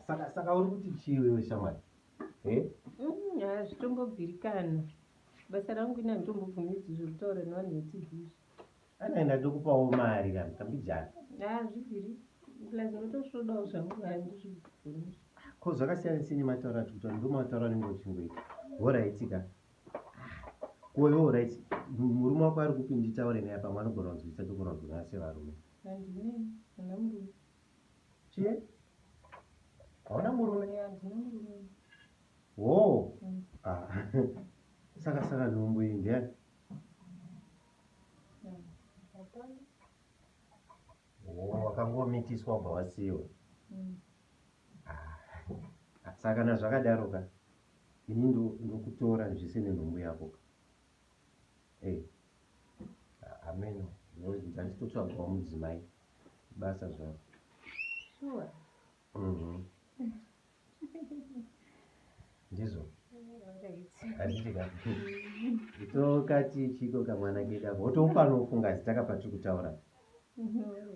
Saka uri kuti chiwe shamwari? Zvitombobvirikana. Basa rangu ina nditombobvumidzi zvekutaura nevanhu veTV. Anaenda ndokupawo mari kana tambijana. Zvibviri. Plus ndotosvodawo zvangu handizvibvumidzi. Ko zvakasiyana sini mataura kuti ndo mataura ningo uchingoita. Alright. Koyo right. Murume wako ari kupinditaure naye pamwe anogona kunzwisa togona kunzwa sevarume. Handine, handina murume. Chie? Hauna murume? Handina murume. Oh. Saka nhumbu iyi ndiani? Wakangomitiswa ubva wasiyiwa. Saka kana zvakadaroka ini ndokutora ndizvise nenhumbu yako. Ameno, ndanditotsvagawo mudzimai basa zvaro. Sure. Ndizvo. Handitika. Itokati chiko kamwana kedako. Otopanofunga zitaka patiri kutaura.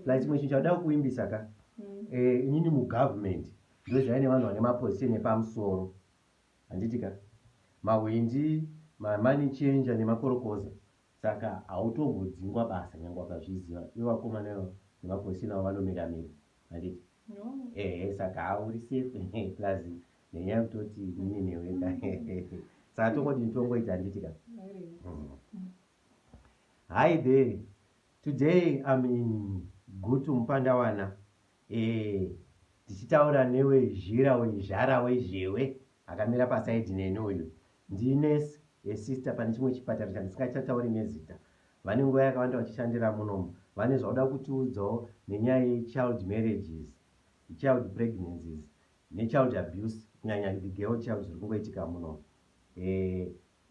Like chimwe chinhu chauda kuimbisa ka. Inini mugovernment ndozvaine vanhu vane maposition epamusoro. Handitika. Mahwindi, money changer nemakorokoza. Saka hautombodzingwa basa nyangwa wakazviziva. Ivo vakomana ivo nemaposition avo vanomira-mira. Handiti? Saka hauri safe plus nenyaya yekutoti nini newega. Saka tongoita handitika. Hi there. Today I'm in Gutu Mpandawana. Tichitaura newe Jira wezhara wezhewe akamira pasaidi nenoyo. Ndines sister pane chimwe chipatara chandisingachatauri nezita. Vane nguva yakawanda vachishandira munomu. Vane zvauda kutiudzawo nenyaya yechild marriages, child pregnancies nechild abuse, kunyanya the girl child zviri kungoitika munomu.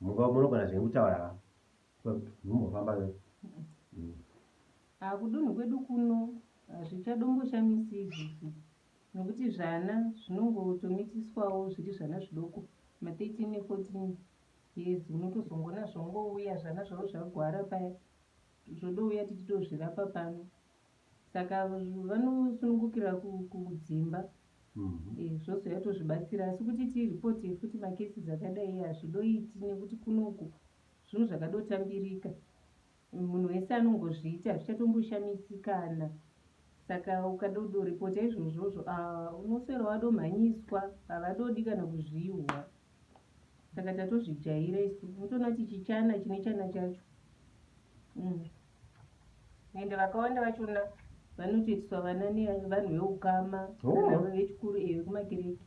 Munogona zvekutaura mumbofamba kudunhu kwedu kuno hazvichadomboshamisii izvozvo nokuti zvana zvinongotomitiswawo zviri zvana zvidoko ma13 ne14 years. Unotozongona zvongouya zvana zvavo zvagwara paya zvodouya tichitozvirapa pano. Saka vanosunungukira kudzimba zvozoya tozvibatsira, asi kuti tiripoti futi makesi dzakadai hazvidoiti nekuti kunoku zvinhu zvakadotambirika. Munhu wese anongozviita hazvichatomboshamisi. Saka ukadodoripota izvozvozvo unoswera wadomhanyiswa, havadodi kana kuzviihwa. Saka tatozvijaira isu, unotoona kuti chichana chine chana chacho. Ende vakawanda vachona vanotoitiswa vana nevanhu veukama kana vechikuru vekumakereke.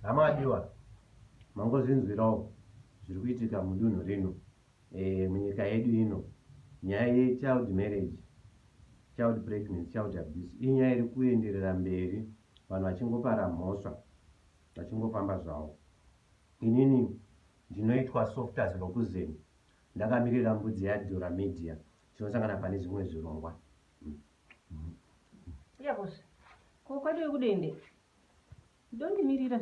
Hama adiwa, mangozvinzwirawo zviri kuitika mudunhu rino, munyika yedu ino. Nyaya yechild marriage, child pregnancy, child abuse inyaya iri kuenderera mberi, vanhu vachingopara mhosva, vachingofamba zvavo. Inini ndinoitwa Softas Lokuzeni, ndakamirira mbudzi yaDhora Media, tinosangana pane zvimwe zvirongwa. Yakosha, ko kwadiwe kudende ndondimirira.